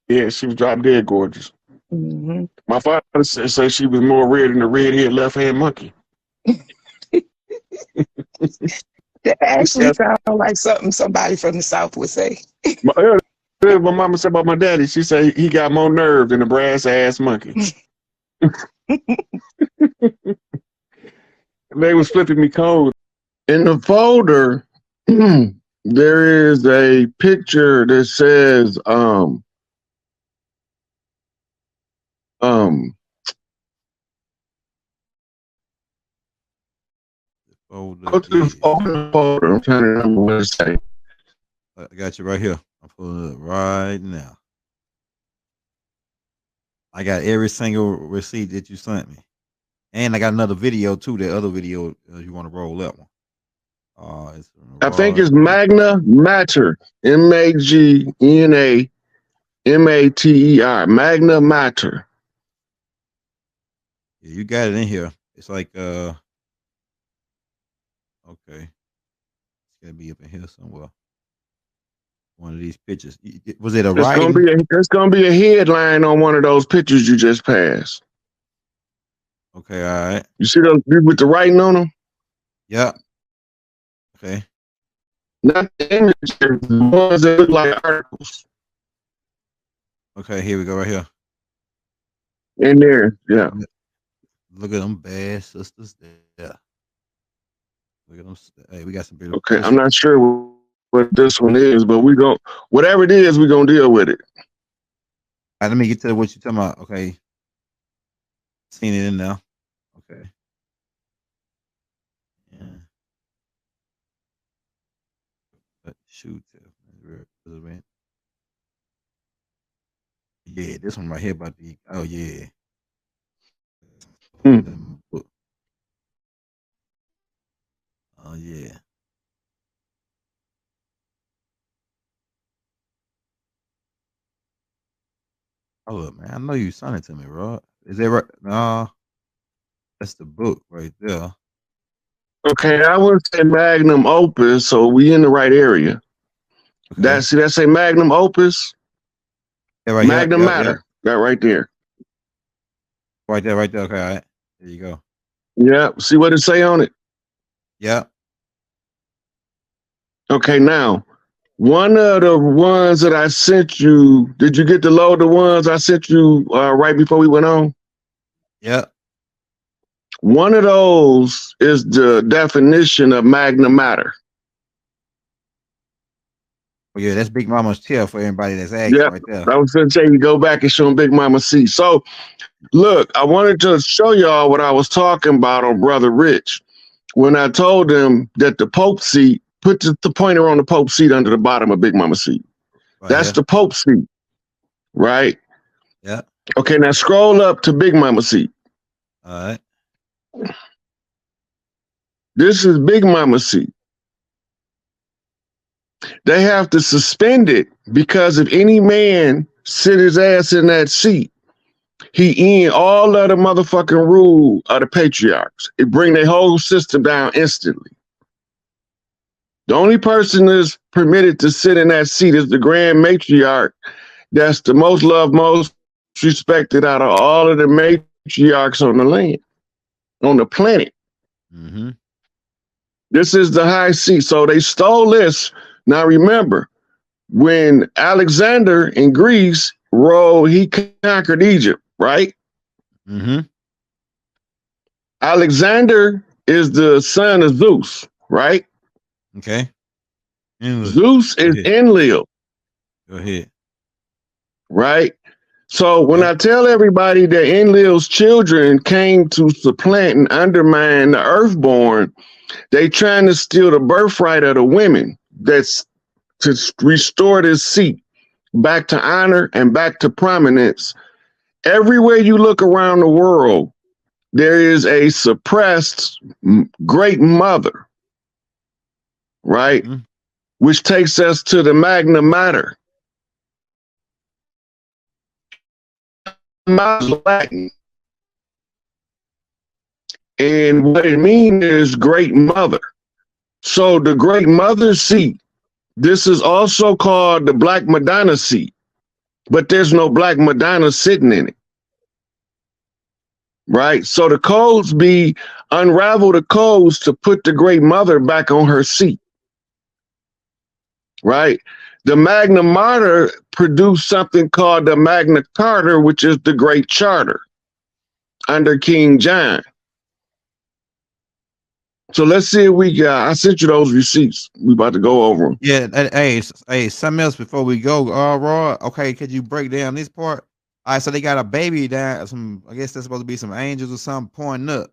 Yeah, she was drop dead gorgeous. Mm-hmm. My father said she was more red than the red-headed left-hand monkey. That actually sounds like something somebody from the South would say. My mama said about my daddy. She said he got more nerve than a brass-ass monkey. They was flipping me cold. In the folder, there is a picture that says, go to the folder. I'm trying to remember what it say. I got you right here. I'm pulling it up right now. I got every single receipt that you sent me. And I got another video too. That other video, you want to roll that one. I think it's Magna Mater. MAGNA-MATER. Magna Mater. Yeah, you got it in here. It's like okay. It's gotta be up in here somewhere. One of these pictures. Was it a writing? There's gonna be a headline on one of those pictures you just passed. Okay, all right. You see those with the writing on them? Yeah. Okay. Not the images, the ones that look like articles. Okay, here we go, right here. In there, yeah. Look at them bad sisters there. Look at them. Hey, we got some beautiful. Okay, I'm not sure what this one is, but whatever it is, we're gonna deal with it. All right, let me get to what you're talking about. Okay. Seen it in now. Okay. Yeah. Shoot. Yeah, this one right here about the. Oh yeah. Oh yeah. Oh look, man, I know you sent it to me, Rod. Is that right? No, that's the book right there. Okay, I would say magnum opus, so we in the right area. Okay. That say magnum opus. Yeah, right Magnum Mater. That right there. Right there. Okay, all right. There you go. Yeah. See what it say on it? Yeah. Okay, now, one of the ones that I sent you, did you get to load the ones I sent you right before we went on? Yeah. One of those is the definition of Magna Mater. Oh, yeah, that's Big Mama's chair for everybody that's asking right there. I was going to say you go back and show them Big Mama C. So, look, I wanted to show y'all what I was talking about on Brother Rich when I told him that the Pope seat, put the pointer on the Pope seat under the bottom of Big Mama seat. Right, that's the Pope seat, right? Yeah. Okay, now scroll up to Big Mama seat. All right. This is Big Mama seat. They have to suspend it because if any man sit his ass in that seat, he in all of the motherfucking rule of the patriarchs. It bring their whole system down instantly. The only person that's permitted to sit in that seat is the grand matriarch. That's the most loved, most respected out of all of the matriarchs on the land, on the planet. Mm-hmm. This is the high seat. So they stole this. Now remember, when Alexander in Greece ruled, he conquered Egypt, right? Mm-hmm. Alexander is the son of Zeus, right? Okay. Zeus is Enlil. Go ahead. Right? So when I tell everybody that Enlil's children came to supplant and undermine the earthborn, they trying to steal the birthright of the women. That's to restore this seat back to honor and back to prominence. Everywhere you look around the world, there is a suppressed great mother, right? Mm-hmm. Which takes us to the Magna Mater. Latin. And what it means is great mother. So the great mother seat, this is also called the Black Madonna seat. but there's no Black Madonna sitting in it. Right? So the codes unravel the codes to put the Great Mother back on her seat. Right? The Magna Mater produced something called the Magna Carta, which is the Great Charter under King John. So let's see if we got. I sent you those receipts. We about to go over them. Yeah. Hey, something else before we go. Raw. Okay, could you break down this part? All right, so they got a baby down. I guess that's supposed to be some angels or something pointing up.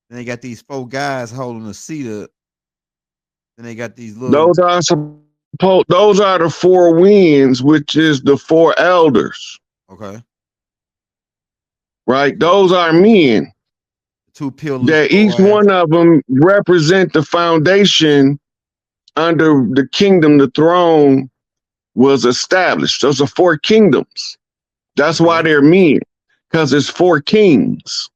Then they got these 4 guys holding the seat up. Then they got these little. Those are the 4 winds, which is the 4 elders. Okay. Right. Those are men. 2 pillars. That each one of them represent the foundation under the kingdom. The throne was established. Those are 4 kingdoms. That's why they're men, because it's 4 kings.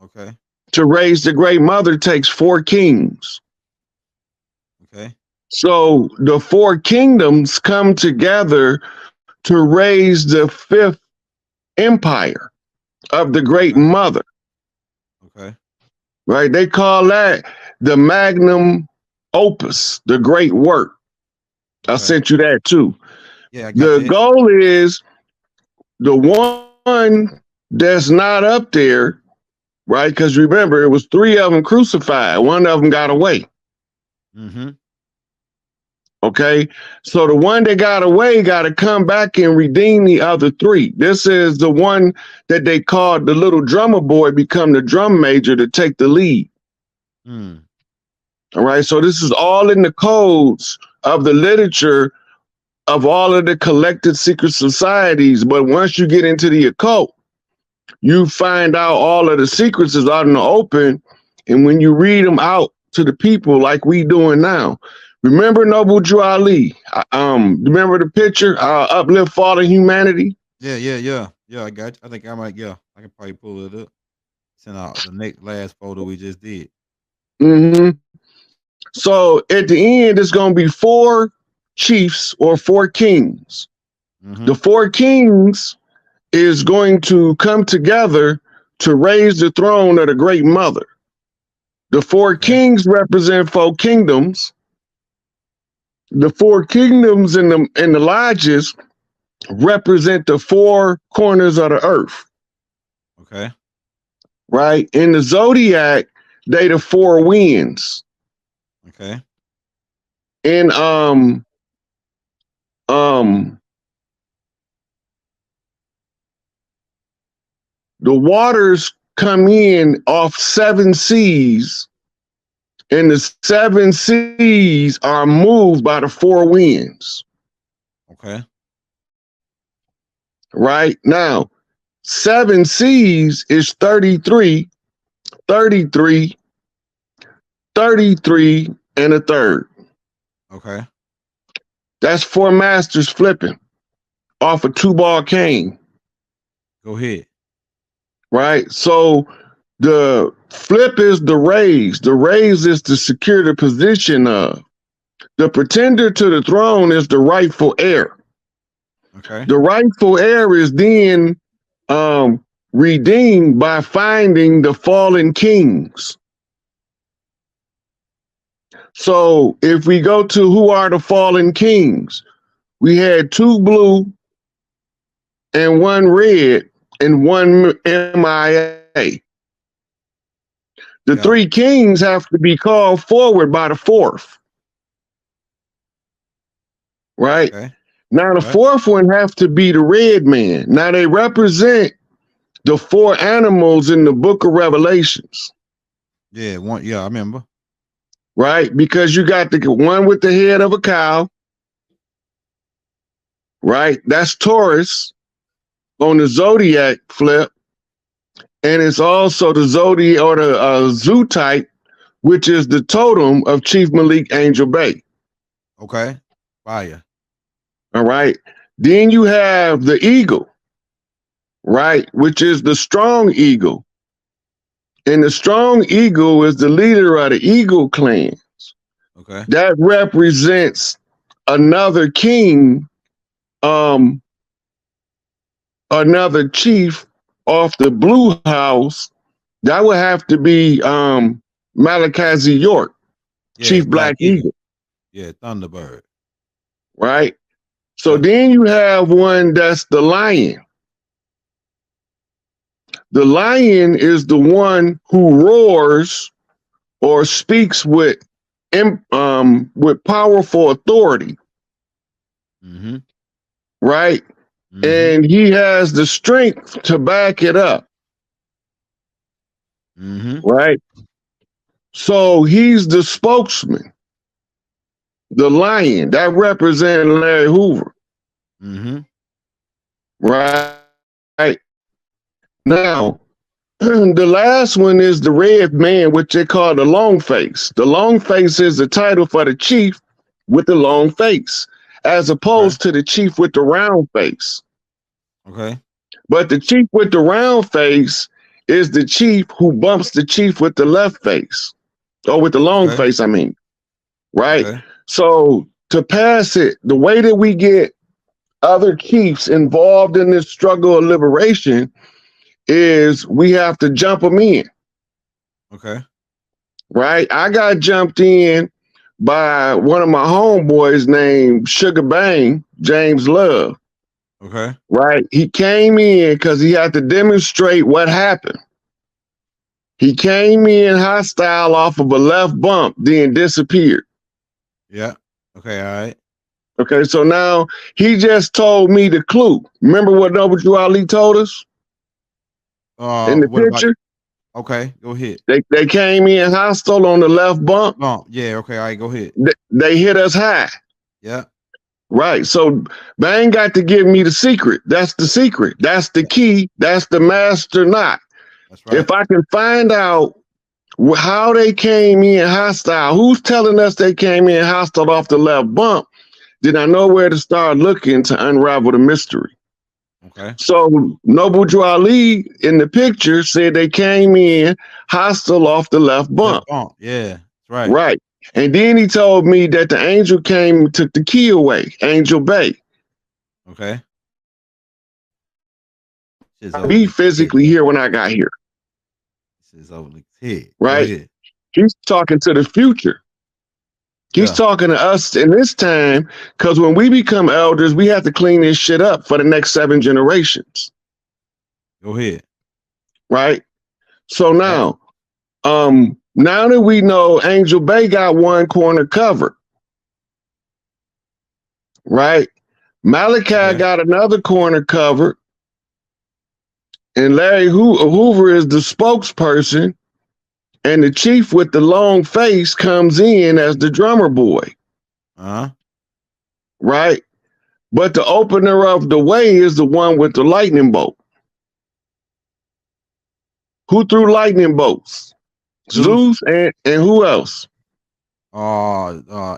Okay. To raise the Great Mother takes 4 kings. Okay. So the 4 kingdoms come together to raise the 5th empire of the Great Mother. Okay. Right? They call that the magnum opus, the great work. I sent you that too. Yeah, I got the that. goal is the one that's not up there, right? Because remember, it was 3 of them crucified. 1 of them got away. Mm-hmm. Okay, so the one that got away got to come back and redeem the other 3. This is the one that they called the little drummer boy become the drum major to take the lead. Mm. All right, so this is all in the codes of the literature of all of the collected secret societies. But once you get into the occult, you find out all of the secrets is out in the open. And when you read them out to the people like we doing now, remember Noble Drew Ali? Remember the picture, Uplift Fallen Humanity? Yeah, I got you. I think I might, I can probably pull it up. Send out the last photo we just did. Mm-hmm. So at the end, it's going to be 4 chiefs or 4 kings. Mm-hmm. The 4 kings is going to come together to raise the throne of the Great Mother. The 4 kings represent 4 kingdoms. The 4 kingdoms in the lodges represent the 4 corners of the earth. Okay. Right? In the zodiac, they the 4 winds. Okay. And the waters come in off 7 seas, and the 7 seas are moved by the 4 winds. Okay. Right? Now, 7 seas is 33, 33, 33, and a third. Okay. That's 4 masters flipping off a 2-ball cane. Go ahead. Right? So the flip is the raise. The raise is to secure the position of. The pretender to the throne is the rightful heir. Okay. The rightful heir is then redeemed by finding the fallen kings. So if we go to who are the fallen kings, we had 2 blue and 1 red and 1 MIA. The 3 kings have to be called forward by the 4th. Right? Okay. Now the 4th one have to be the red man. Now they represent the 4 animals in the book of Revelations. Yeah, I remember. Right? Because you got the one with the head of a cow. Right? That's Taurus on the zodiac flip. And it's also the zodiac or the zoo type, which is the totem of Chief Malik Angel Bay. Okay. Fire. All right. Then you have the eagle, right? Which is the strong eagle. And the strong eagle is the leader of the eagle clans. Okay. That represents another king another chief off the Blue House, that would have to be Malachi Z. York, Yeah, Chief Black Eagle. Yeah, Thunderbird. Right? So Yeah. then you have one that's the Lion. The Lion is the one who roars or speaks with powerful authority. Mm-hmm. Right? Mm-hmm. And he has the strength to back it up. Mm-hmm. Right? So he's the spokesman. The Lion that represents Larry Hoover. Mm-hmm. Right? Now, the last one is the Red Man, which they call the Long Face. The Long Face is the title for the chief with the long face, as opposed to the chief with the round face. Okay. But the chief with the round face is the chief who bumps the chief with the left face, or with the long face, I mean. Right? Okay. So to pass it, the way that we get other chiefs involved in this struggle of liberation is we have to jump them in. Okay. Right? I got jumped in by one of my homeboys named Sugar Bang, James Love. Okay. Right? He came in because he had to demonstrate what happened. He came in hostile off of a left bump, then disappeared. Yeah. Okay. All right. Okay, so now he just told me the clue. Remember what W. Ali told us in the picture? Okay, go ahead. They came in hostile on the left bump. Oh, yeah. Okay. All right. Go ahead. They hit us high. Yeah. Right. So Bang got to give me the secret. That's the secret. That's the key. That's the master knot. That's right. If I can find out how they came in hostile, who's telling us they came in hostile off the left bump, then I know where to start looking to unravel the mystery. Okay. So Noble Drew Ali in the picture said they came in hostile off the left bump. Yeah, that's right. Right. And then he told me that the angel came and took the key away, Angel Bay. Okay. I'll be physically here when I got here. This is over the head. Right. He's talking to the future. He's talking to us in this time, because when we become elders, we have to clean this shit up for the next 7 generations. Go ahead. Right. So now, now that we know Angel Bay got one corner covered, right? Malachi got another corner covered, and Larry Hoover is the spokesperson, and the chief with the long face comes in as the drummer boy. Right? But the opener of the way is the one with the lightning bolt. Who threw lightning bolts? Zeus and who else?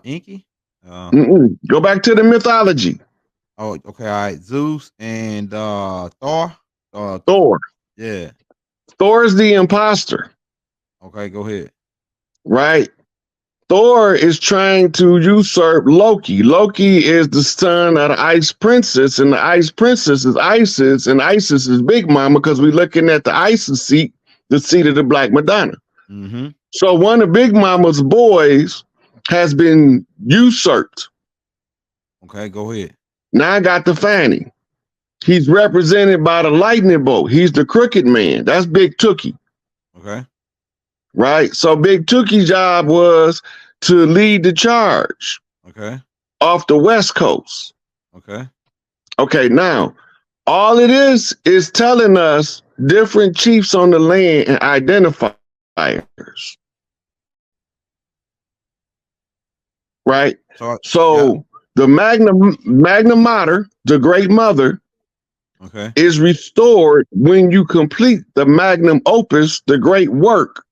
Inky? Go back to the mythology. Oh, okay, all right. Zeus and Thor. Thor. Yeah. Thor is the imposter. Okay, go ahead. Right? Thor is trying to usurp Loki. Loki is the son of the Ice Princess, and the Ice Princess is Isis, and Isis is Big Mama, because we're looking at the Isis seat, the seat of the Black Madonna. Mm-hmm. So one of Big Mama's boys has been usurped. Okay, go ahead. Now I got the Fanny. He's represented by the lightning bolt. He's the crooked man. That's Big Tookie. Okay. Right? So Big Tookie's job was to lead the charge. Okay. Off the West Coast. Okay. Okay, now, all it is telling us different chiefs on the land and identifiers. Right? So the Magna Mater, the Great Mother, is restored when you complete the magnum opus, the great work.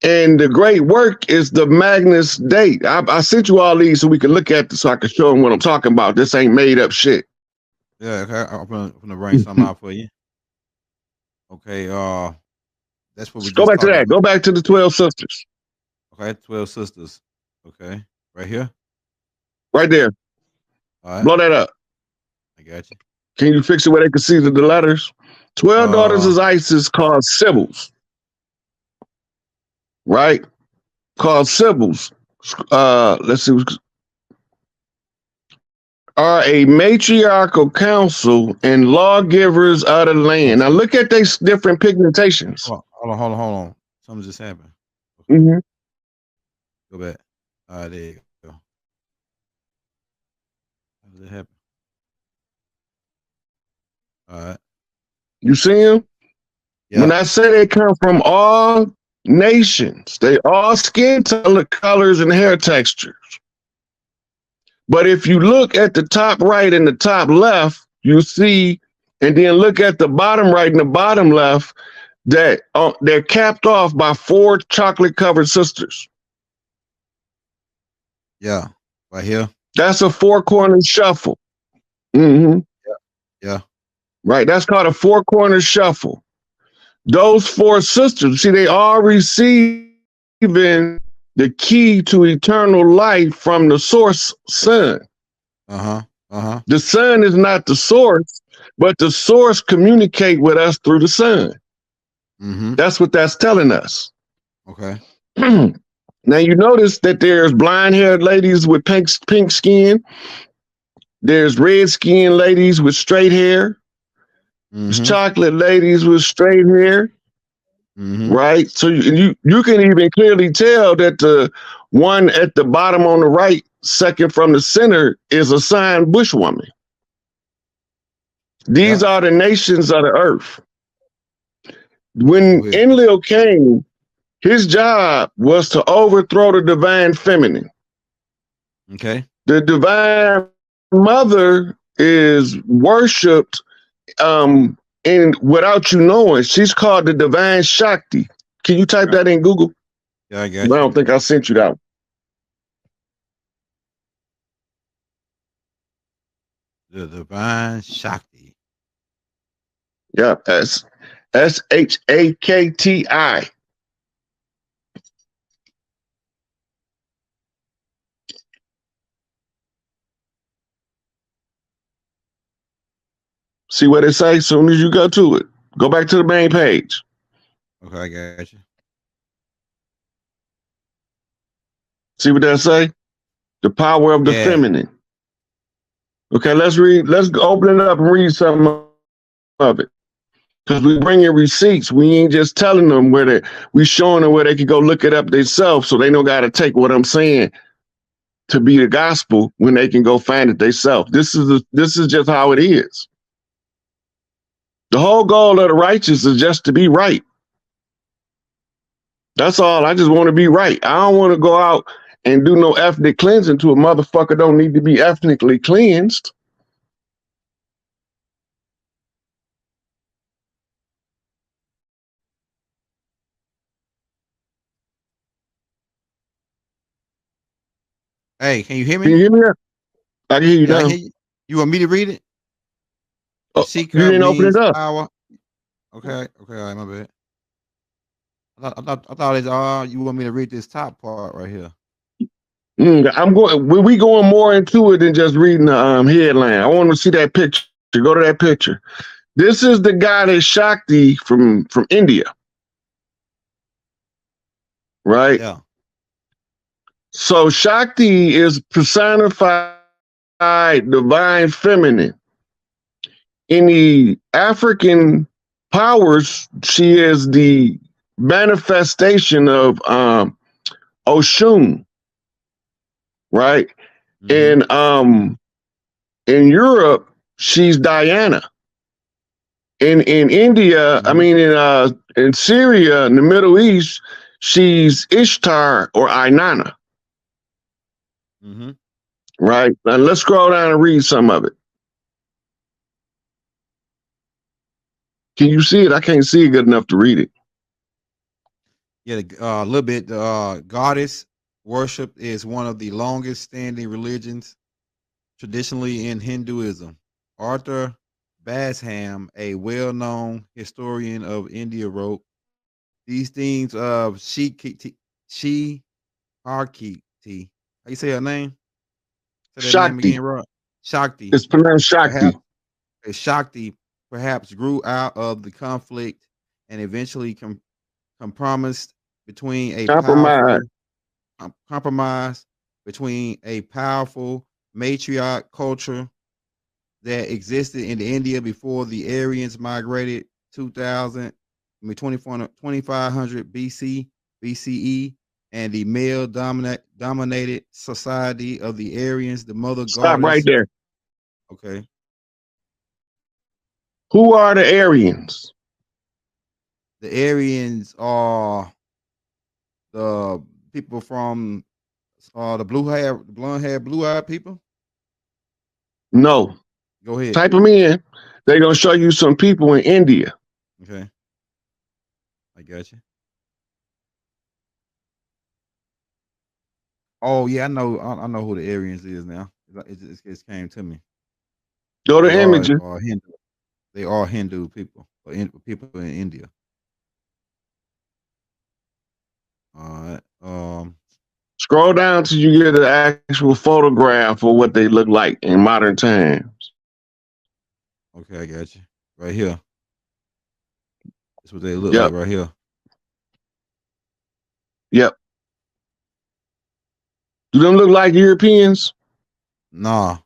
And the great work is the Magnus date. I sent you all these so we can look at this, so I can show them what I'm talking about. This ain't made up shit. Yeah, okay. I'm gonna bring something out for you. Okay, that's what we go back to that. Go back to the 12 sisters. Okay, 12 sisters. Okay, right here. Right there. All right. Blow that up. I got you. Can you fix it where they can see the letters? 12 daughters of Isis called Sibyls. Right? Called Sibyls. Let's see. Are a matriarchal council and lawgivers of the land. Now look at these different pigmentations. Hold on. Something just happened. Mm-hmm. Go back. All right, there you go. How did it happen? All right. You see them? Yeah. When I say they come from all nations, they all skin colors and hair textures. But if you look at the top right and the top left, you see, and then look at the bottom right and the bottom left, that they're capped off by 4 chocolate-covered sisters. Yeah, right here. That's a 4-corner shuffle. Mm-hmm. Yeah. Right, that's called a 4-corner shuffle. Those 4 sisters, see, they all receiving the key to eternal life from the source sun. The sun is not the source, but the source communicate with us through the sun. That's what that's telling us. Okay. Now you notice that there's blonde-haired ladies with pink skin. There's red-skinned ladies with straight hair. There's chocolate ladies with straight hair. Right? So you can even clearly tell that the one at the bottom on the right, second from the center, is a sign bushwoman. These are the nations of the earth. When Enlil came, his job was to overthrow the divine feminine. Okay. The divine mother is worshipped and without you knowing. She's called the divine Shakti. Can you type that in Google? Yeah, I got you. I don't think I sent you that one. The divine Shakti. Yeah, Shakti. See what it says as soon as you go to it. Go back to the main page. Okay, I got you. See what that say? The power of the feminine. Okay, let's read. Let's open it up and read some of it. Because we bring in receipts. We ain't just telling them we showing them where they can go look it up themselves, so they don't got to take what I'm saying to be the gospel when they can go find it themselves. This is just how it is. The whole goal of the righteous is just to be right. That's all. I just want to be right. I don't want to go out and do no ethnic cleansing to a motherfucker don't need to be ethnically cleansed. Hey, can you hear me? Can you hear me? I can hear you now. You want me to read it? Oh, you didn't open it up. Power. Okay, all right, my bad. I thought it's you want me to read this top part right here. We going more into it than just reading the headline. I want to see that picture. Go to that picture. This is the guy that's Shakti from India. Right? Yeah. So Shakti is personified divine feminine. In the African powers, she is the manifestation of Oshun. Right? And in Europe, she's Diana. In India, I mean in Syria, in the Middle East, she's Ishtar or Inanna. Right? Now let's scroll down and read some of it. Can you see it? I can't see it good enough to read it. Yeah, a little bit. Goddess worship is one of the longest standing religions traditionally in Hinduism. Arthur Basham, a well-known historian of India, wrote, these themes of Shakti. How you say her name? Say that name Shakti. again, Rod. Shakti. It's pronounced Shakti. Shakti perhaps grew out of the conflict and eventually compromised between a Compromise. powerful compromise between a powerful matriarch culture that existed in India before the Aryans migrated 2000, 2500 BCE, and the male dominated society of the Aryans, the mother Stop right goddess. there. Okay. Who are the Aryans? The Aryans are the people from the blonde hair, blue eyed people. No. Go ahead. Type them in. They're gonna show you some people in India. Okay. I got you. Oh yeah, I know. I know who the Aryans is now. It just came to me. Go to They images. are Hindu. They are Hindu people, or people in India. All right. Scroll down till you get an actual photograph of what they look like in modern times. Okay, I got you. Right here. That's what they look Yep. like right here. Yep. Do them look like Europeans? Nah.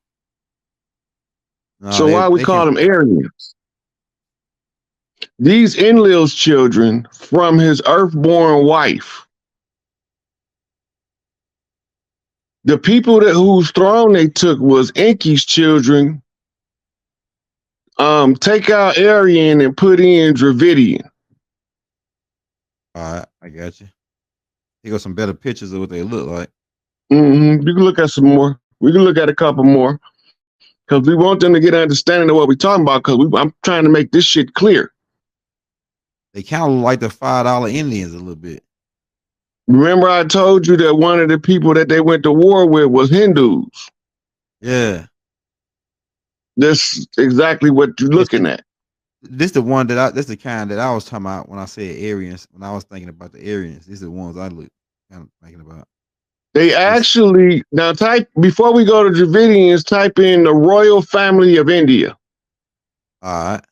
So why we call them Aryans? These Enlil's children from his earthborn wife. The people whose throne they took was Enki's children. Take out Aryan and put in Dravidian. All right, I got you. Here go some better pictures of what they look like. You can look at some more. We can look at a couple more because we want them to get an understanding of what we're talking about. Because I'm trying to make this shit clear. They kind of look like the $5 Indians a little bit. Remember, I told you that one of the people that they went to war with was Hindus. Yeah, that's exactly what you're looking at. This the one that's the kind that I was talking about when I said Aryans. When I was thinking about the Aryans, these are the ones I look kind of thinking about. They actually now type before we go to Dravidians, type in the royal family of India. All right.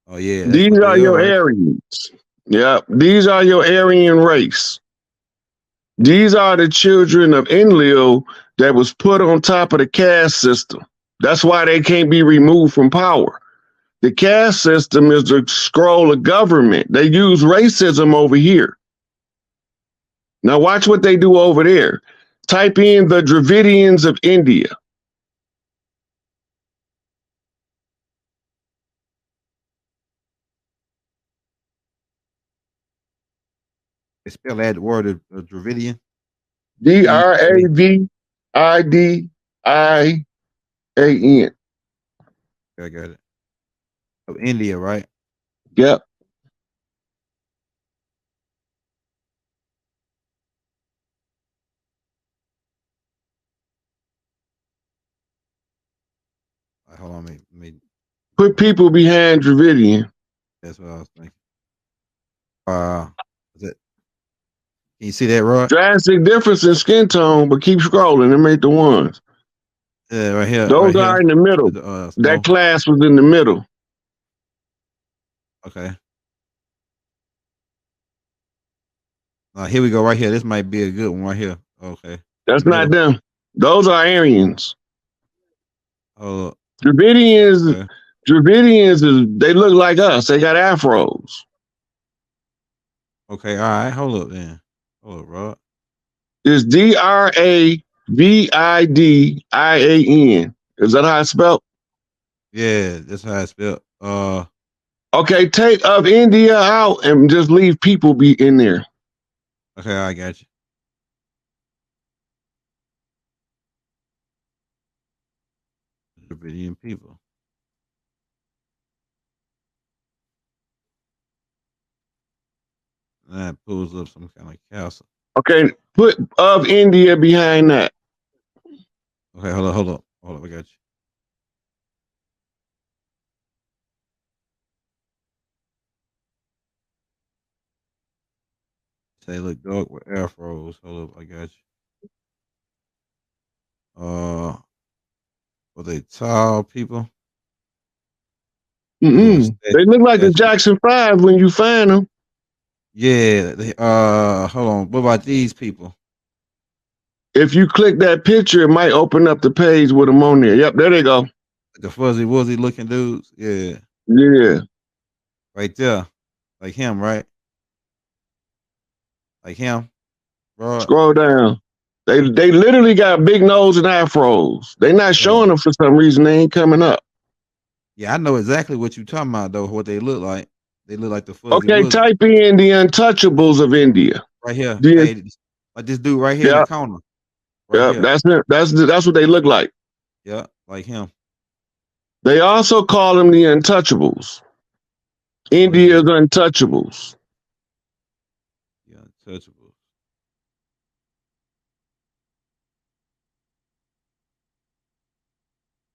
Oh yeah, that's These what are they your are. Aryans. Yep, these are your Aryan race. These are the children of Enlil that was put on top of the caste system. That's why they can't be removed from power. The caste system is the scroll of government. They use racism over here. Now watch what they do over there. Type in the Dravidians of India. They spell that word of Dravidian. Dravidian. I got it. Of India, right? Yep. Hold on, let me Put people behind Dravidian. That's what I was thinking. Is it? Can you see that, Rod? Drastic difference in skin tone, but keep scrolling and make the ones. Yeah, right here. Those right are here. in the middle. That class was in the middle. Okay. Here we go. Right here. This might be a good one right here. Okay. That's not them. Those are Aryans. Dravidians. Okay. Dravidians they look like us. They got afros. Okay. All right. Hold up, then. Hold up, Rod. It's Dravidian. Is that how it's spelled? Yeah, that's how it's spelled. Okay, take of India out and just leave people be in there. Okay, I got you. Dravidian people. That pulls up some kind of castle. Okay, put of India behind that. Okay, hold up. I got you. They look dark with afros. Hold up, I got you. Were they tall people? They look like the Jackson 5 when you find them. Yeah. Hold on. What about these people? If you click that picture, it might open up the page with them on there. Yep, there they go. The fuzzy wuzzy looking dudes. Yeah. Yeah. Right there. Like him, right? Like him. Bro. Scroll down. They literally got big nose and afros. They not showing them for some reason. They ain't coming up. Yeah, I know exactly what you talking about though. What they look like. They look like the fuzzy. Okay, wuzzy. type in the Untouchables of India. Right here. Yeah. Hey, like this dude right here in the corner. Right here. That's it. That's what they look like. Yeah, like him. They also call them the Untouchables. India's Untouchables. Yeah, Untouchables.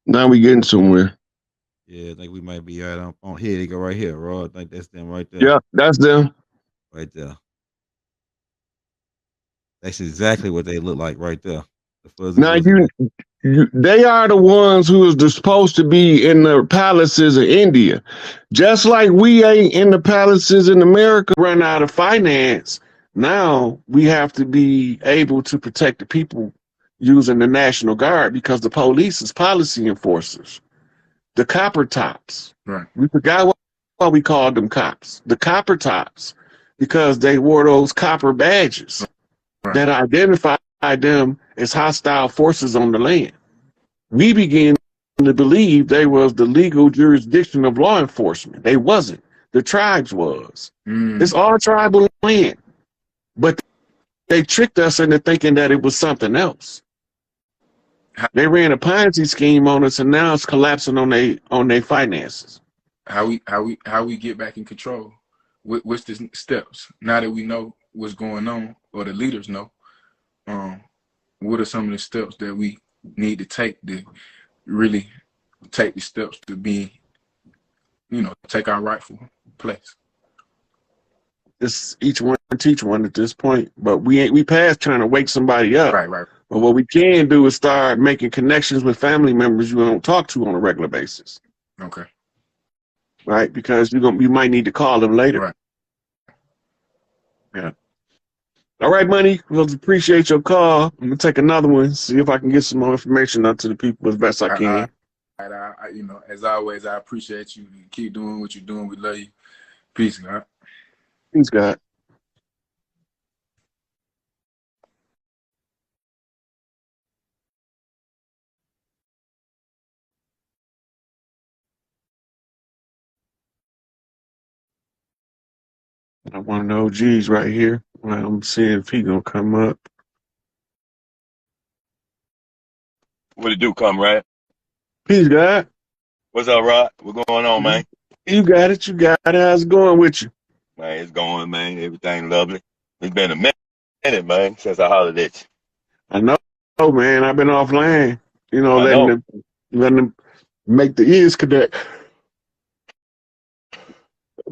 Now we getting somewhere. Yeah, I think we might be right on here. They go right here, Rod. I think that's them right there. Yeah, that's them. Right there. That's exactly what they look like right there. The fuzzy now they are the ones who is supposed to be in the palaces of India. Just like we ain't in the palaces in America, run out of finance. Now we have to be able to protect the people using the National Guard because the police is policy enforcers. The copper tops. Right. We forgot why we called them cops. The copper tops, because they wore those copper badges that identified them as hostile forces on the land. We began to believe they was the legal jurisdiction of law enforcement. They wasn't. The tribes was. It's all tribal land. But they tricked us into thinking that it was something else. They ran a Ponzi scheme on us, and now it's collapsing on their finances. How we get back in control? What's the steps now that we know what's going on, or the leaders know? What are some of the steps that we need to take to really take the steps to be, take our rightful place? It's each one teach one at this point, but we past trying to wake somebody up. Right. But what we can do is start making connections with family members you don't talk to on a regular basis. Okay. Right, because you might need to call them later. Right. Yeah. All right, Money. We'll appreciate your call. I'm gonna take another one, see if I can get some more information out to the people as best I can. As always, I appreciate you. Keep doing what you're doing. We love you. Peace, God. Peace, God. I want to know G's right here. I'm seeing if he gonna come up. What it do, comrade? Peace, God. What's up, Rod? What's going on, man? You got it. How's it going with you? Man, it's going, man. Everything lovely. It's been a minute, man, since I hollered at you. I know, man. I've been offline. Letting them make the ends connect.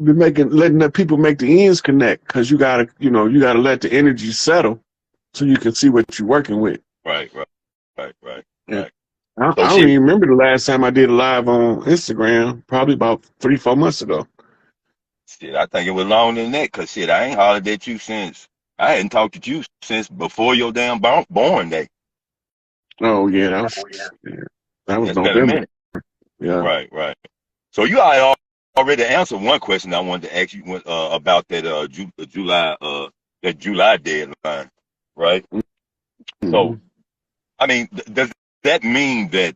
Been letting the people make the ends connect, because you gotta let the energy settle so you can see what you're working with. Right. Yeah. I don't even remember the last time I did a live on Instagram. Probably about 3-4 months ago. Shit, I think it was longer than that, because I ain't hollered at you since I hadn't talked to you since before your damn born day. Oh yeah, that was November. Been a minute. Yeah. Right. So you already answered one question I wanted to ask you about that July deadline, right? Mm-hmm. So, I mean, does that mean that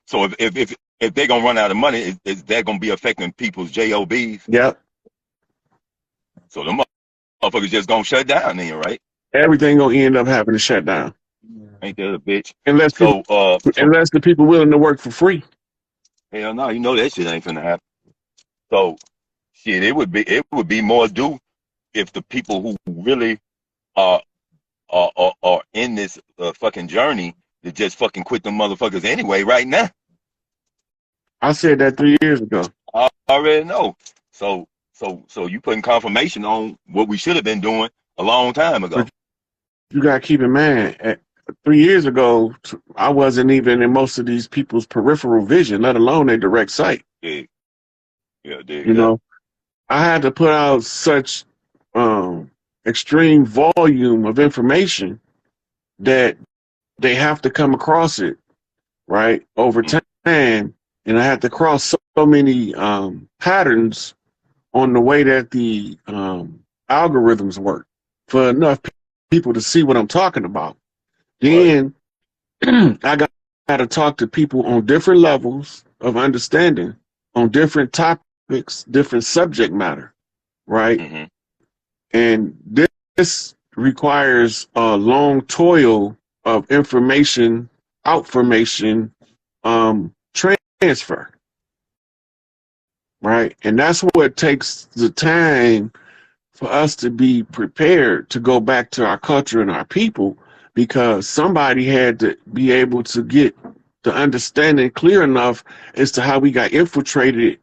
so if they're gonna run out of money, is that gonna be affecting people's jobs? Yep. So the motherfuckers just gonna shut down then, right? Everything gonna end up having to shut down. Ain't that a bitch? Unless the people willing to work for free. Hell no, that shit ain't finna happen. So shit, it would be more due if the people who really are in this fucking journey to just fucking quit them motherfuckers anyway right now. I said that 3 years ago. I already know. So you putting confirmation on what we should have been doing a long time ago. But you gotta keep in mind, 3 years ago, I wasn't even in most of these people's peripheral vision, let alone their direct sight. Yeah, yeah, You know, I had to put out such extreme volume of information that they have to come across it, right, over time. And I had to cross so many patterns on the way that the algorithms work for enough people to see what I'm talking about. Then I got to talk to people on different levels of understanding, on different topics, different subject matter, right? Mm-hmm. And this requires a long toil of information, outformation, transfer, right? And that's what takes the time for us to be prepared to go back to our culture and our people, because somebody had to be able to get the understanding clear enough as to how we got infiltrated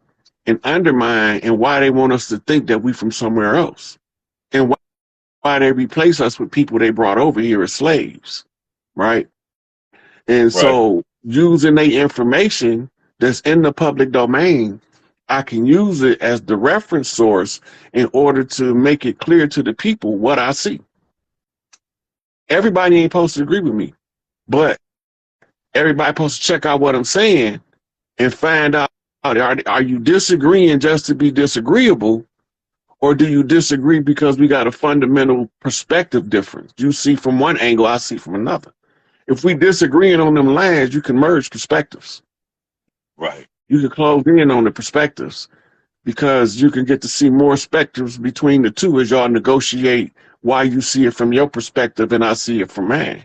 and undermined, and why they want us to think that we from somewhere else, and why they replace us with people they brought over here as slaves, right? And so using the information that's in the public domain, I can use it as the reference source in order to make it clear to the people what I see. Everybody ain't supposed to agree with me, but everybody supposed to check out what I'm saying and find out, are you disagreeing just to be disagreeable, or do you disagree because we got a fundamental perspective difference? You see from one angle, I see from another. If we disagreeing on them lines, you can merge perspectives. Right. You can close in on the perspectives, because you can get to see more spectrums between the two as y'all negotiate why you see it from your perspective and I see it from mine.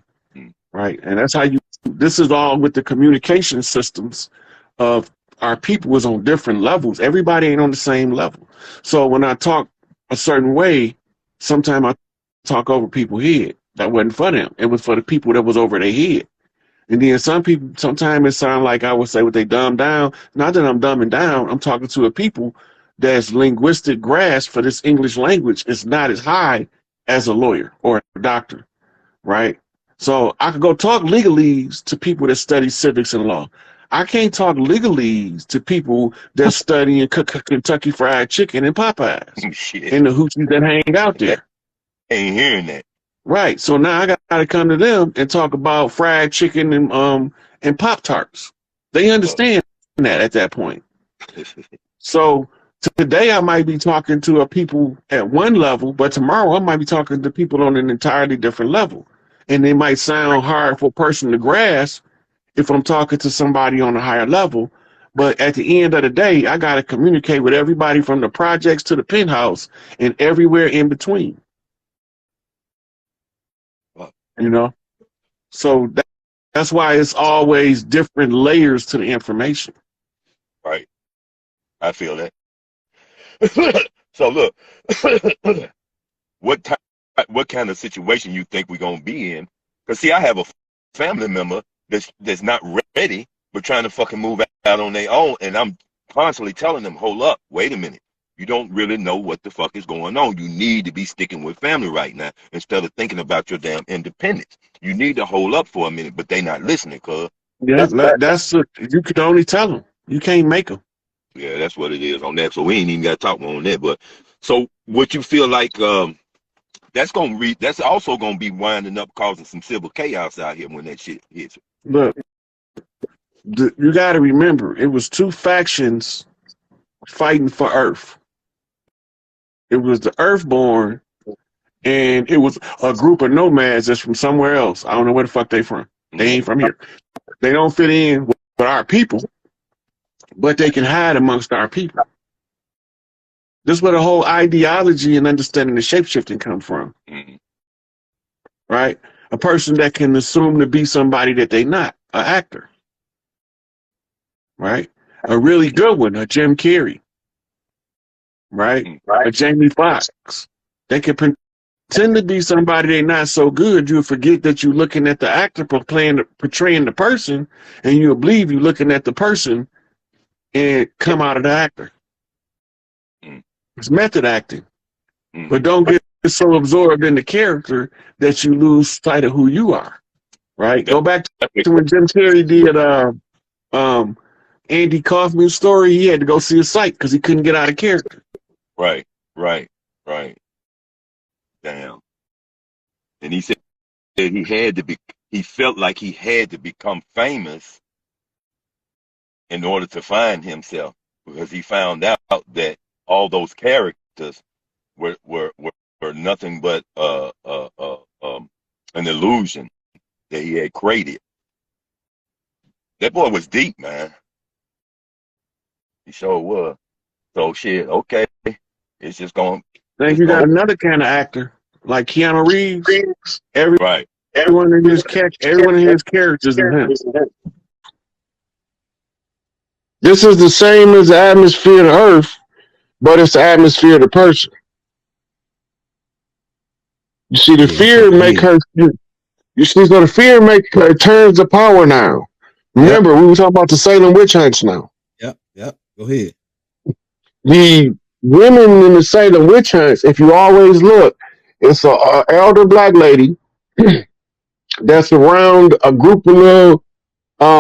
Right? And that's how this is all with the communication systems of our people is on different levels. Everybody ain't on the same level. So when I talk a certain way, sometimes I talk over people's head. That wasn't for them. It was for the people that was over their head. And then some people, sometimes it sounds like I would say what they dumb down. Not that I'm dumbing down. I'm talking to a people that's linguistic grasp for this English language is not as high as a lawyer or a doctor, right? So I could go talk legalese to people that study civics and law. I can't talk legalese to people that study Kentucky Fried Chicken and Popeyes Shit. and the hoochies that hang out there. Ain't hearing that. Right. So now I got to come to them and talk about fried chicken and Pop-Tarts. They understand that at that point. So today I might be talking to a people at one level, but tomorrow I might be talking to people on an entirely different level. And it might sound hard for a person to grasp if I'm talking to somebody on a higher level. But at the end of the day, I got to communicate with everybody from the projects to the penthouse and everywhere in between. You know? So that's why it's always different layers to the information. Right. I feel that. So look, what kind of situation you think we're gonna be in? Because see, I have a family member that's not ready, but trying to fucking move out on their own, and I'm constantly telling them, hold up, wait a minute. You don't really know what the fuck is going on. You need to be sticking with family right now instead of thinking about your damn independence. You need to hold up for a minute, but they not listening, cuz. Yeah, you can only tell them. You can't make them. Yeah, that's what it is on that. So we ain't even got to talk more on that. But so what you feel like that's also gonna be winding up causing some civil chaos out here when that shit hits. Look, you got to remember, it was two factions fighting for Earth. It was the Earthborn, and it was a group of nomads that's from somewhere else. I don't know where the fuck they from. They ain't from here. They don't fit in with our people, but they can hide amongst our people. This is where the whole ideology and understanding the shapeshifting come from. Right? A person that can assume to be somebody that they not, an actor. Right? A really good one, a Jim Carrey. Right? A Jamie Foxx. They can pretend to be somebody they not so good, you'll forget that you're looking at the actor portraying the person, and you'll believe you're looking at the person and come out of the actor. It's method acting. But don't get so absorbed in the character that you lose sight of who you are. Right? Go back to when Jim Carrey did Andy Kaufman's story. He had to go see a psych because he couldn't get out of character. Right. Damn. And he said he had to be. He felt like he had to become famous in order to find himself, because he found out that all those characters were nothing but an illusion that he had created. That boy was deep, man. He sure was. So shit, okay. It's just going. Then you got another kind of actor like Keanu Reeves. Right. Everyone in his characters is him. This is the same as the atmosphere of the Earth, but it's the atmosphere of the person. You see, the fear make her. You see, so the fear make her turns the power now. Remember, we were talking about the Salem witch hunts now. Yep. Go ahead. The women in the Salem witch hunts, if you always look, it's an elder black lady that's around a group of little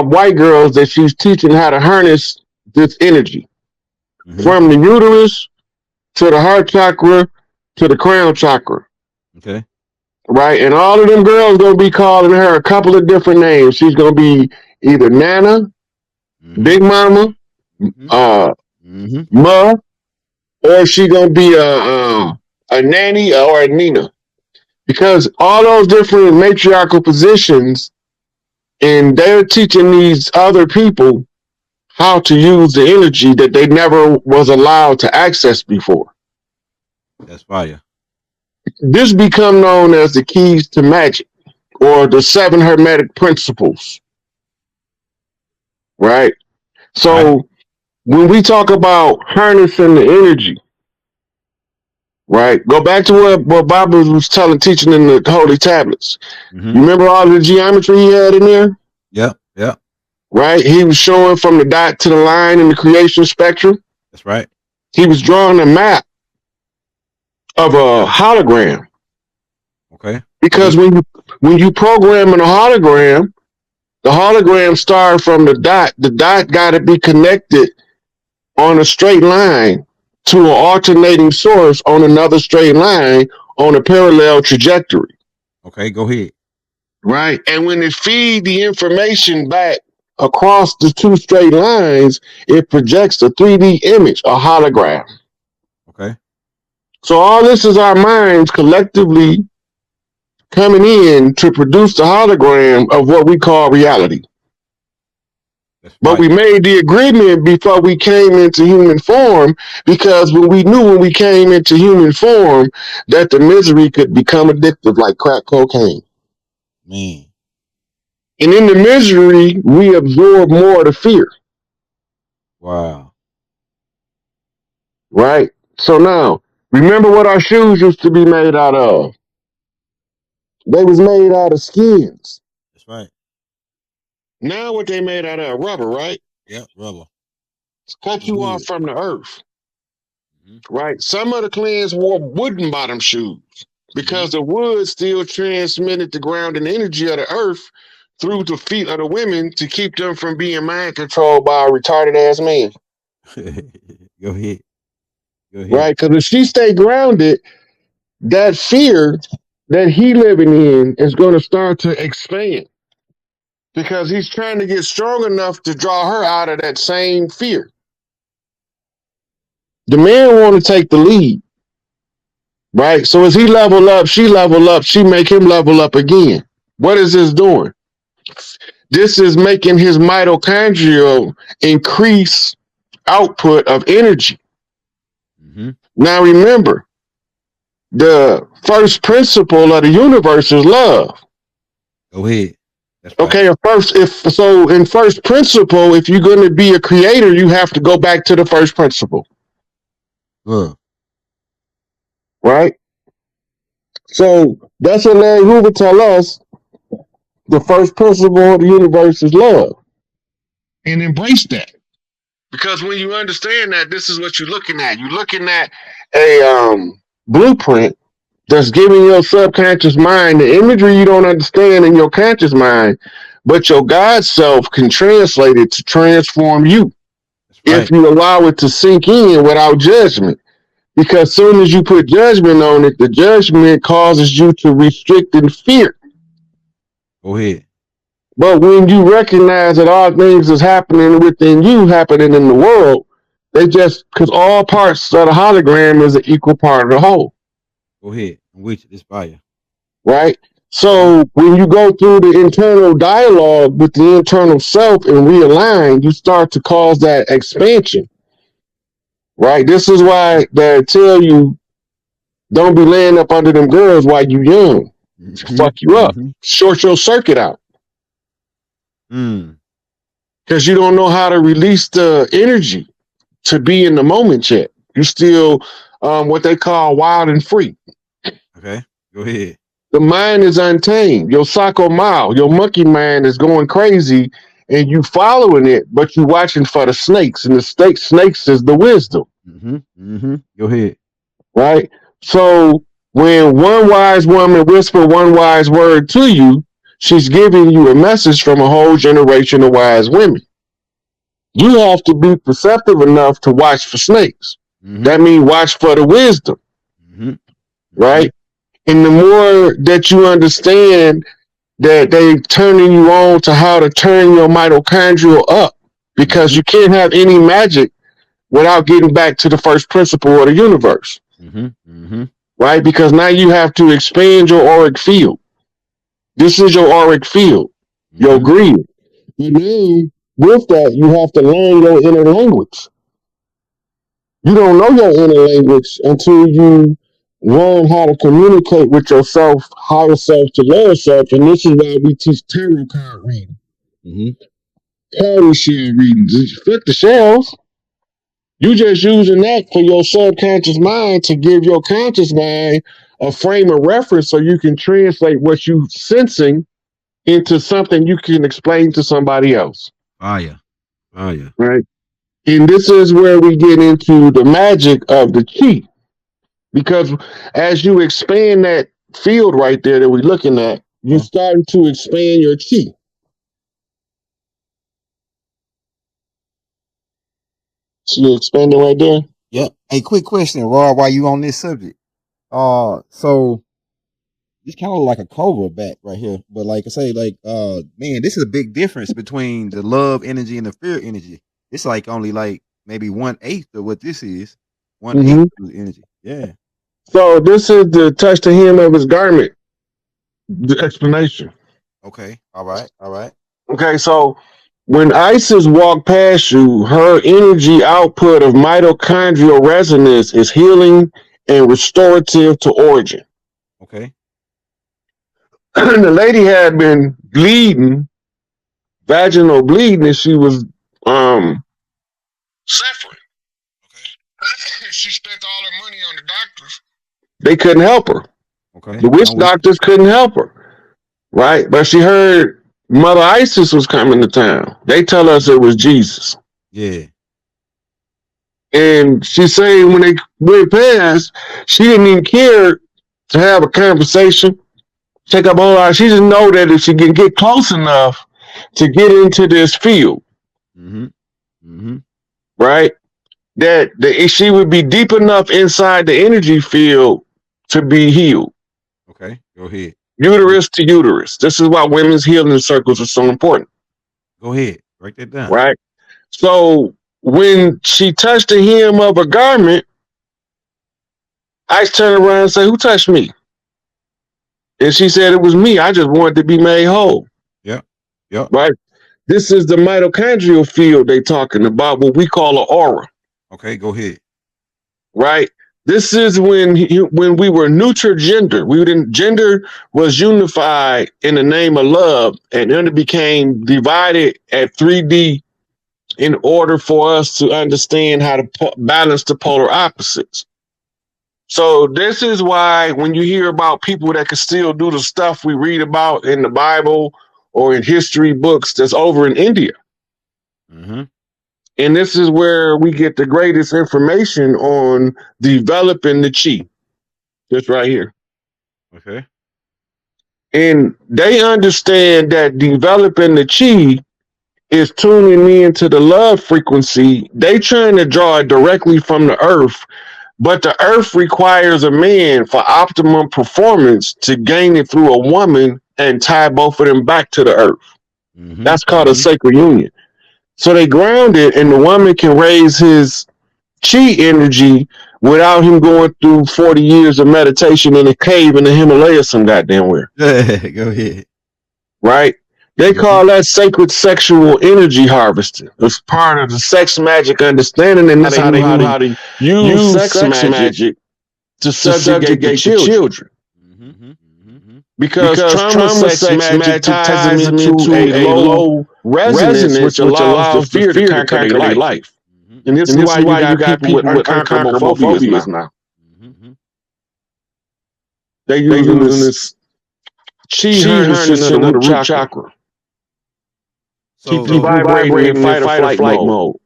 white girls that she's teaching how to harness this energy from the uterus to the heart chakra to the crown chakra. Okay. Right? And all of them girls going to be calling her a couple of different names. She's going to be either Nana, Big Mama, Ma, or she going to be a nanny or a Nina. Because all those different matriarchal positions, and they're teaching these other people how to use the energy that they never was allowed to access before. That's fire. This become known as the keys to magic, or the 7 hermetic principles. Right? So when we talk about harnessing the energy, right? Go back to what Bob was teaching in the Holy Tablets. You remember all the geometry he had in there? Yep. Right? He was showing from the dot to the line in the creation spectrum. That's right. He was drawing a map of a hologram. Okay. Because when you program in a hologram, the hologram started from the dot. The dot got to be connected on a straight line to an alternating source on another straight line on a parallel trajectory. Okay, go ahead. Right. And when it feed the information back across the 2 straight lines, it projects a 3D image, a hologram. Okay. So all this is our minds collectively coming in to produce the hologram of what we call reality. But we made the agreement before we came into human form, because when we came into human form that the misery could become addictive like crack cocaine. Man. And in the misery, we absorb more of the fear. Wow. Right? So now, remember what our shoes used to be made out of. They was made out of skins. That's right. Now what they made out of? Rubber, right? Yep, rubber. Cut you off from the earth. Right? Some of the clans wore wooden bottom shoes because the wood still transmitted the grounding energy of the earth through the feet of the women to keep them from being mind controlled by a retarded ass man. Go ahead. Right? Because if she stay grounded, that fear that he living in is going to start to expand. Because he's trying to get strong enough to draw her out of that same fear. The man want to take the lead. Right? So as he level up, she make him level up again. What is this doing? This is making his mitochondrial increase output of energy. Now remember, the first principle of the universe is love. Go ahead. That's right. Okay, in first principle, if you're going to be a creator, you have to go back to the first principle. Right? So that's what Larry Hoover tell us. The first principle of the universe is love. And embrace that. Because when you understand that, this is what you're looking at. You're looking at a blueprint that's giving your subconscious mind the imagery you don't understand in your conscious mind, but your God self can translate it to transform you. Right. If you allow it to sink in without judgment. Because soon as you put judgment on it, the judgment causes you to restrict and fear. Go ahead. But when you recognize that all things is happening within you, happening in the world, they just, because all parts of the hologram is an equal part of the whole. Go ahead. I'm with you. This fire. Right? So when you go through the internal dialogue with the internal self and realign, you start to cause that expansion. Right? This is why they tell you don't be laying up under them girls while you young. Fuck you up. Short your circuit out. Because you don't know how to release the energy to be in the moment yet. You still what they call wild and free. Okay, go ahead. The mind is untamed. Your psycho mile, your monkey mind is going crazy, and you following it, but you watching for the snakes, and the snakes is the wisdom. Go ahead. Right? So when one wise woman whisper one wise word to you, she's giving you a message from a whole generation of wise women. You have to be perceptive enough to watch for snakes. That means watch for the wisdom. Right? And the more that you understand that they turning you on to how to turn your mitochondria up, because you can't have any magic without getting back to the first principle of the universe. Right? Because now you have to expand your auric field. This is your auric field, your greed. And then with that, you have to learn your inner language. You don't know your inner language until you learn how to communicate with yourself, higher self to lower self. And this is why we teach tarot card reading. Party shell readings. Flip the shells. You just using that for your subconscious mind to give your conscious mind a frame of reference so you can translate what you sensing into something you can explain to somebody else. Right. And this is where we get into the magic of the chi. Because as you expand that field right there that we're looking at, you're starting to expand your chi. So you expanding right there? Yep. Hey, quick question, Rob, while you on this subject. So it's kind of like a cobra back right here. But like I say, like, man, this is a big difference between the love energy and the fear energy. It's like only like maybe 1/8 of what this is. 1/8 of the energy. Yeah. So this is the touch the hem of his garment. The explanation. Okay. All right. Okay, so when Isis walked past you, her energy output of mitochondrial resonance is healing and restorative to origin. Okay. The lady had been bleeding, vaginal bleeding, and she was suffering. Okay. She spent all her money on the doctors. They couldn't help her. Okay. The witch doctors couldn't help her. Right? But she heard Mother Isis was coming to town. They tell us it was Jesus. Yeah. And she said when they went past, she didn't even care to have a conversation, check up on her. She just know that if she can get close enough to get into this field, right, that she would be deep enough inside the energy field to be healed. Okay, go ahead. Uterus to uterus. This is why women's healing circles are so important. Go ahead. Write that down. Right? So when she touched the hem of her garment, I turned around and said, "Who touched me?" And she said, "It was me. I just wanted to be made whole." Yep. Right? This is the mitochondrial field they talking about, what we call an aura. Okay, go ahead. Right? This is when we were neutral gender. Gender was unified in the name of love, and then it became divided at 3D in order for us to understand how to balance the polar opposites. So this is why when you hear about people that can still do the stuff we read about in the Bible or in history books that's over in India. And this is where we get the greatest information on developing the chi. Just right here. Okay. And they understand that developing the chi is tuning into the love frequency. They trying to draw it directly from the earth, but the earth requires a man for optimum performance to gain it through a woman and tie both of them back to the earth. That's called a sacred union. So they ground it, and the woman can raise his chi energy without him going through 40 years of meditation in a cave in the Himalayas some goddamn where. Go ahead. Right? They call that sacred sexual energy harvesting. It's part of the sex magic understanding, and that's how they knew how to use sex magic to subjugate the children. Because trauma sex magic ties them into a low resonance, which allows the fear to conquer their life. And this is why you got people with unconquerable phobias now. They're using this chi harnessing of the root chakra. So Keep you vibrating in fight or flight mode.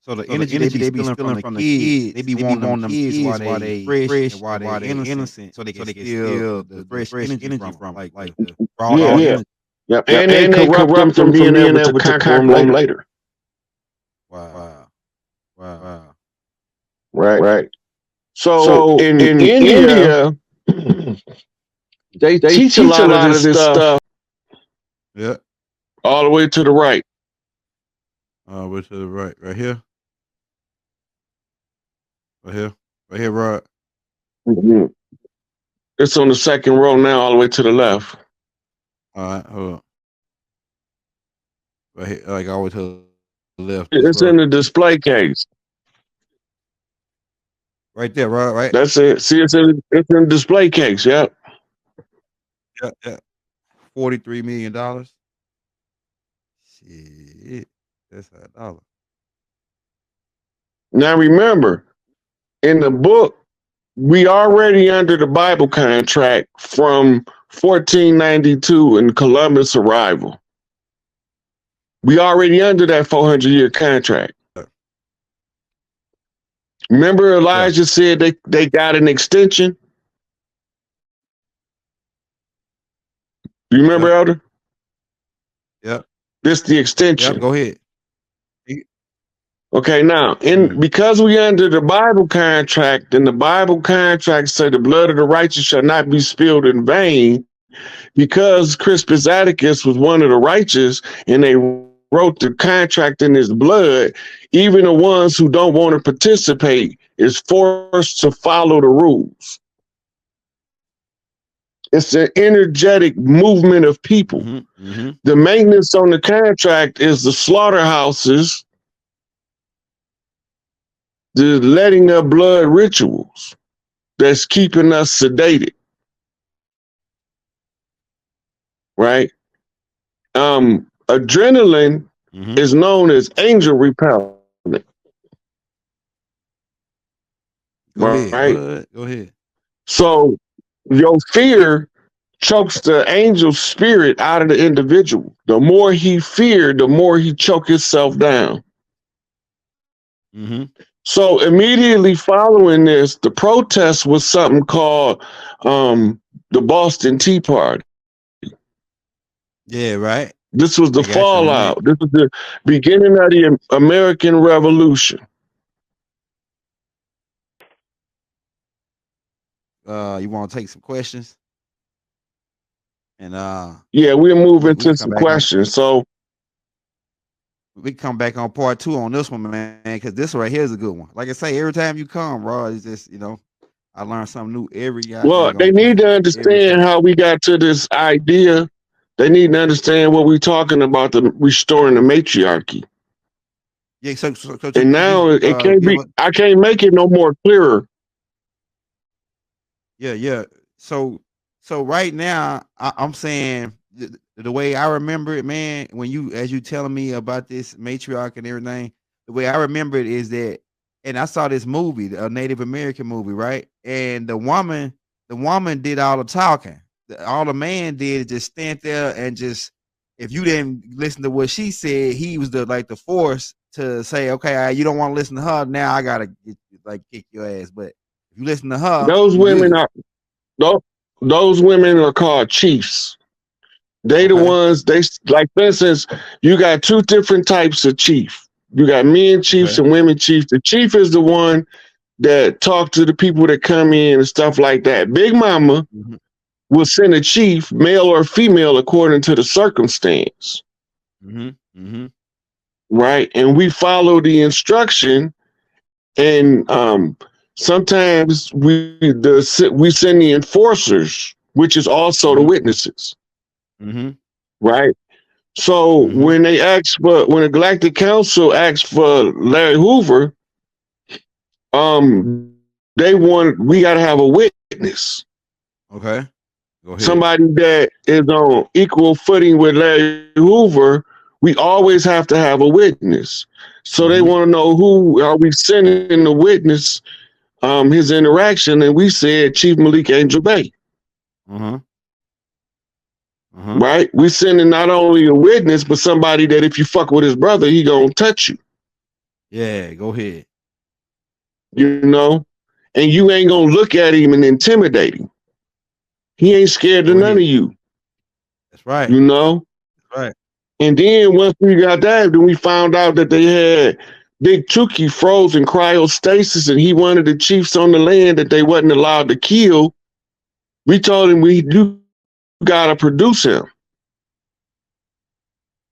So the energy they be stealing from the kids, they be wanting them kids while they fresh and while they innocent, so they can steal the fresh energy from like the raw energy. Yep. And they corrupt them from being able to conquer them later. Wow. Right. So in India, they teach a lot of this stuff. Yeah. All the way to the right. All the way to the right. Right here. Right here, Rod. Mm-hmm. It's on the second row now, all the way to the left. All right, hold on. Right here, like all the way to the left. It's in the display case. Right there, Rod, right? That's it. See, it's in the display case, yep. Yeah. $43 million. Shit. That's $1. Now remember, in the book, we already under the Bible contract from 1492 and Columbus' arrival. We already under that 400-year contract. Remember Elijah said they got an extension? You remember, Elder? Yep. This the extension. Yep, go ahead. Okay, now, because we under the Bible contract, and the Bible contract say the blood of the righteous shall not be spilled in vain, because Crispus Attucus was one of the righteous, and they wrote the contract in his blood, even the ones who don't want to participate is forced to follow the rules. It's an energetic movement of people. The maintenance on the contract is the slaughterhouses, the letting of blood rituals that's keeping us sedated. Right? Adrenaline is known as angel repellent. Go ahead. So your fear chokes the angel spirit out of the individual. The more he feared, the more he choked himself down. So immediately following this, the protest was something called the Boston Tea Party. Yeah, right. This was the fallout. This was the beginning of the American Revolution. You want to take some questions? And yeah, we're moving to some questions. So we come back on part 2 on this one, man, because this right here is a good one. Like I say, every time you come, bro, it's just, I learn something new every year. Well, they need to understand how we got to this idea. They need to understand what we're talking about, the restoring the matriarchy. Yeah, so and now it can't be. I can't make it no more clearer. Yeah. So right now, I'm saying the way I remember it, man. As you telling me about this matriarch and everything, the way I remember it is that, and I saw this movie, a Native American movie, right? And the woman did all the talking. All the man did is just stand there and just, if you didn't listen to what she said, he was the force to say, okay, you don't want to listen to her. Now I gotta kick your ass. But if you listen to her, those women are those women are called chiefs. They the ones, they like, for instance, you got two different types of chief. You got men chiefs and women chiefs. The chief is the one that talk to the people that come in and stuff like that. Big Mama will send a chief, male or female, according to the circumstance. Right? And we follow the instruction, and sometimes we send the enforcers, which is also the witnesses. Right? So when the Galactic Council asked for Larry Hoover, we got to have a witness. Okay. Go ahead. Somebody that is on equal footing with Larry Hoover. We always have to have a witness. So they want to know, who are we sending the witness, his interaction, and we said Chief Malik Angel Bay. Right? We sending not only a witness, but somebody that if you fuck with his brother, he gonna touch you. Yeah, go ahead. You know? And you ain't gonna look at him and intimidate him. He ain't scared of none of you. That's right. You know? That's right. And then once we got that, then we found out that they had Big Chucky froze in cryostasis, and he wanted the chiefs on the land that they wasn't allowed to kill. We told him, you gotta produce him.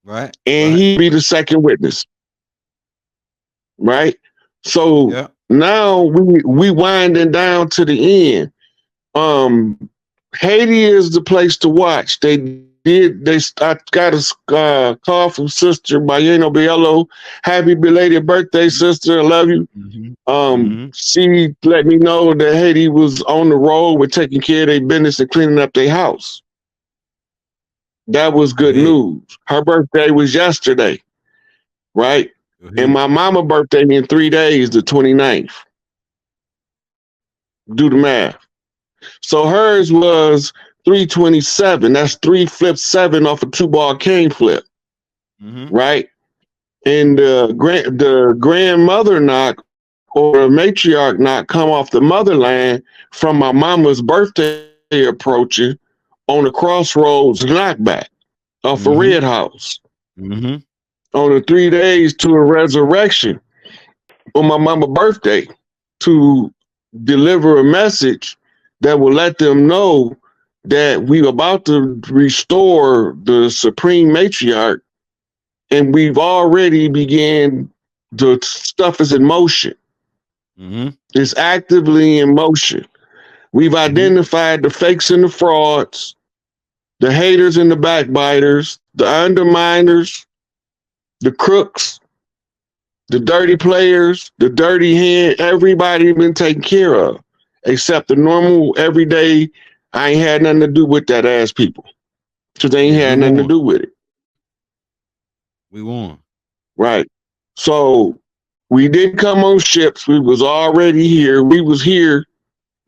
Right. And he'd be the second witness. Right? So now we winding down to the end. Haiti is the place to watch. I got a call from Sister Bayeno Biello. Happy belated birthday, sister. I love you. She let me know that Haiti was on the road with taking care of their business and cleaning up their house. That was good news. Her birthday was yesterday, right? And my mama's birthday in 3 days, the 29th. Do the math. So hers was 327. That's 3 flip 7 off a 2-ball cane flip. Right? And the grandmother knock or a matriarch knock come off the motherland from my mama's birthday approaching on the crossroads knockback off a red house. On the 3 days to a resurrection on my mama's birthday to deliver a message that will let them know that we about to restore the supreme matriarch, and we've already began, the stuff is in motion. It's actively in motion. We've identified the fakes and the frauds, the haters and the backbiters, the underminers, the crooks, the dirty players, the dirty hand. Everybody been taken care of, except the normal, everyday, I ain't had nothing to do with that ass people. Because they ain't had nothing to do with it. We won. Right. So we didn't come on ships. We was already here. We was here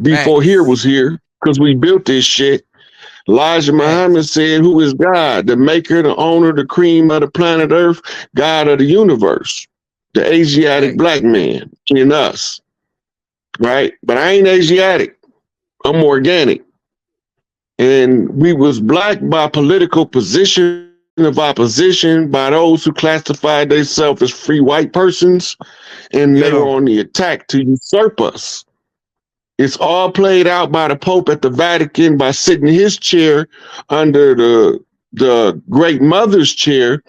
before here was here, because we built this shit. Elijah Muhammad said, who is God? The maker, the owner, the cream of the planet Earth, God of the universe, the Asiatic black man in us. Right? But I ain't Asiatic. I'm organic. And we was black by political position of opposition, by those who classified themselves as free white persons, and they were on the attack to usurp us. It's all played out by the Pope at the Vatican by sitting in his chair under the Great Mother's chair,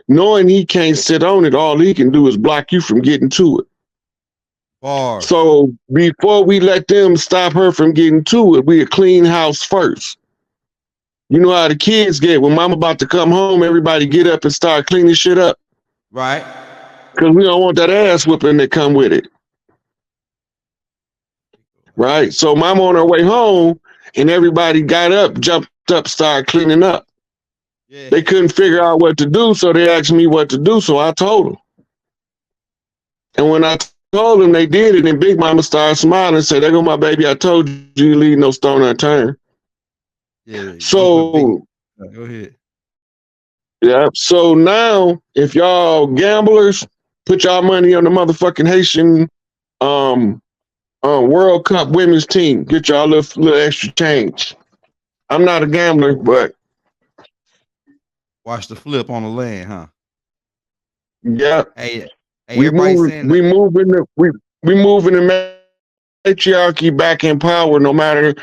knowing he can't sit on it. All he can do is block you from getting to it. So before we let them stop her from getting to it, we clean house first. You know how the kids get when mama about to come home, everybody get up and start cleaning shit up. Right. Because we don't want that ass whooping that come with it. Right. So mama on her way home and everybody got up, jumped up, started cleaning up. They couldn't figure out what to do, so they asked me what to do, so I told them. And when I told them, they did it, and Big Mama started smiling and said, there go my baby, I told you, you leave no stone unturned. So go ahead. Yeah. So now, if y'all gamblers, put y'all money on the motherfucking Haitian World Cup women's team. Get y'all a little extra change. I'm not a gambler, but Watch the flip on the land, huh? yeah, Hey, we everybody move, saying we moving the we moving the matriarchy back in power. No matter,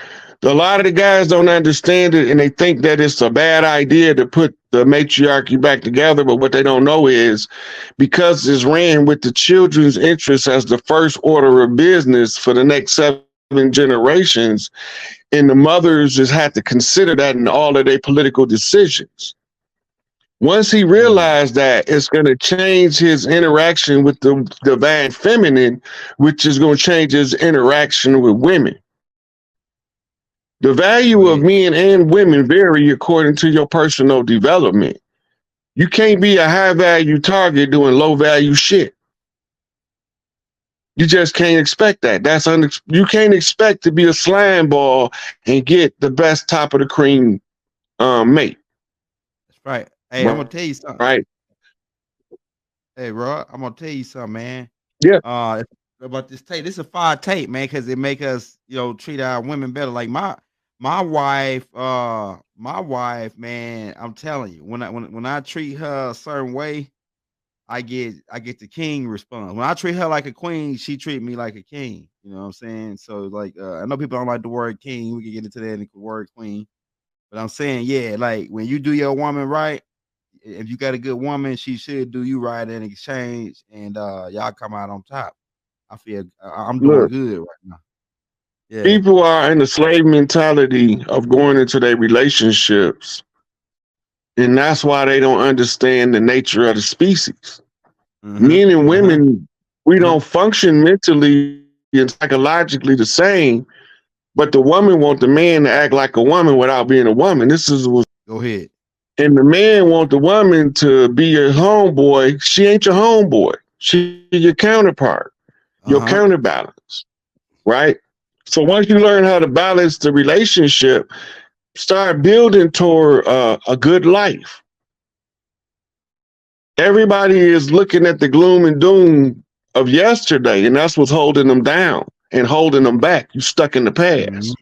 a lot of the guys don't understand it, and they think that it's a bad idea to put the matriarchy back together. But what they don't know is, because it's ran with the children's interests as the first order of business for the next 7 generations, and the mothers just had to consider that in all of their political decisions. Once he realized that, it's going to change his interaction with the divine feminine, which is going to change his interaction with women. The value of men and women vary according to your personal development. You can't be a high value target doing low value shit. You just can't expect that. You can't expect to be a slime ball and get the best top of the cream mate. That's right. Hey, I'm gonna tell you something. Right. Hey, Rod, I'm gonna tell you something, man. Yeah. About this tape. This is a fire tape, man, because it make us, treat our women better. Like my wife, man. I'm telling you, when I treat her a certain way, I get the king response. When I treat her like a queen, she treat me like a king. You know what I'm saying? So like, I know people don't like the word king. We can get into that in the word queen, but I'm saying, yeah, like when you do your woman right, if you got a good woman, she should do you right in exchange, and y'all come out on top. I feel I'm doing good right now. Yeah. People are in the slave mentality of going into their relationships, and that's why they don't understand the nature of the species. Men and women, we don't function mentally and psychologically the same, but the woman want the man to act like a woman without being a woman. This is what. Go ahead. And the man want the woman to be your homeboy. She ain't your homeboy. She your counterpart, your counterbalance, right? So once you learn how to balance the relationship, start building toward a good life. Everybody is looking at the gloom and doom of yesterday, and that's what's holding them down and holding them back. You stuck in the past.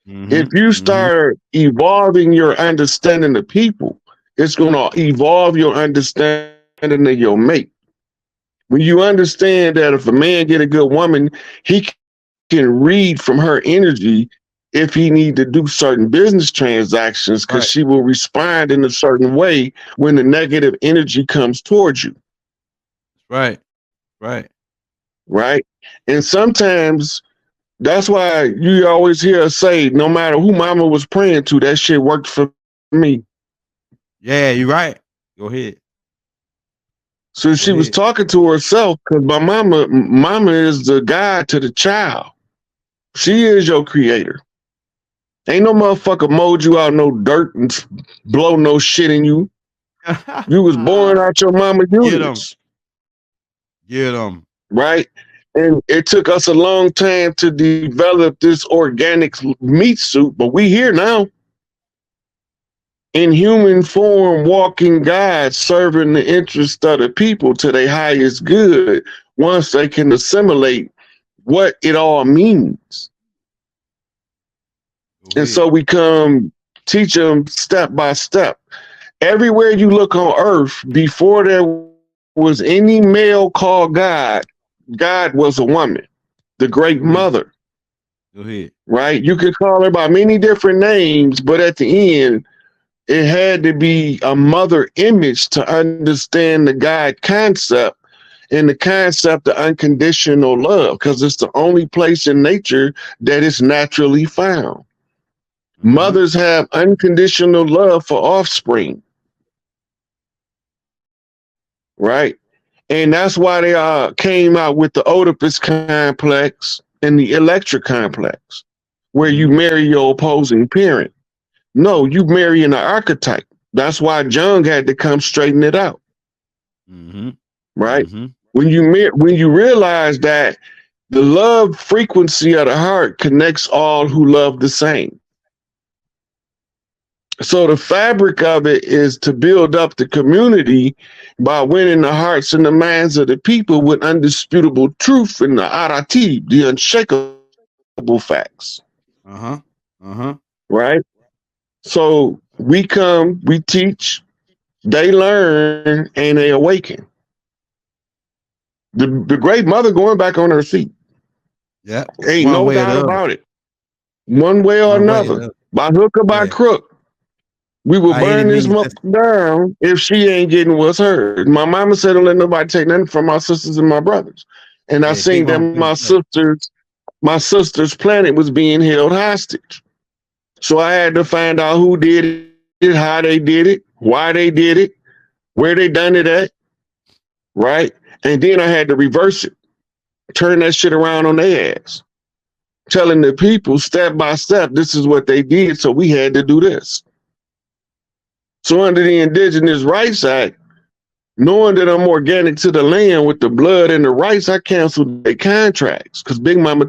If you start evolving your understanding of people, it's going to evolve your understanding of your mate. When you understand that if a man get a good woman, he can read from her energy if he need to do certain business transactions, because she will respond in a certain way when the negative energy comes towards you. Right. And sometimes that's why you always hear us say, no matter who mama was praying to, that shit worked for me. Yeah, you're right. Go ahead. So she was talking to herself, because my mama is the guide to the child. She is your creator. Ain't no motherfucker mowed you out no dirt and blow no shit in you. You was born out your mama uterus. Get them. Right? And it took us a long time to develop this organic meat suit, but we here now. In human form, walking guides, serving the interest of the people to their highest good, once they can assimilate what it all means. And so we come teach them step by step. Everywhere you look on earth, before there was any male called God, God was a woman, the great mother. Go ahead. Right? You could call her by many different names, but at the end, it had to be a mother image to understand the God concept and the concept of unconditional love, because it's the only place in nature that is naturally found. Mothers have unconditional love for offspring. Right? And that's why they came out with the Oedipus complex and the Electra complex, where you marry your opposing parent. No, you marry an archetype. That's why Jung had to come straighten it out. Right? When you realize that the love frequency of the heart connects all who love the same. So the fabric of it is to build up the community by winning the hearts and the minds of the people with undisputable truth and the arati, the unshakable facts. Uh-huh. Right? So we come, we teach, they learn, and they awaken. The great mother going back on her feet. Yeah. Ain't One no way or doubt the other. about it. One way or One way or the another, other. by hook or by Yeah. crook. We will By any burn this means mother down if she ain't getting what's hers. My mama said, don't let nobody take nothing from my sisters and my brothers. And I Yeah, seen big that mama big my sister's planet was being held hostage. So I had to find out who did it, how they did it, why they did it, where they done it at, right? And then I had to reverse it, turn that shit around on their ass, telling the people step by step, this is what they did, so we had to do this. So under the Indigenous Rights Act, knowing that I'm organic to the land with the blood and the rights, I canceled their contracts because Big Mama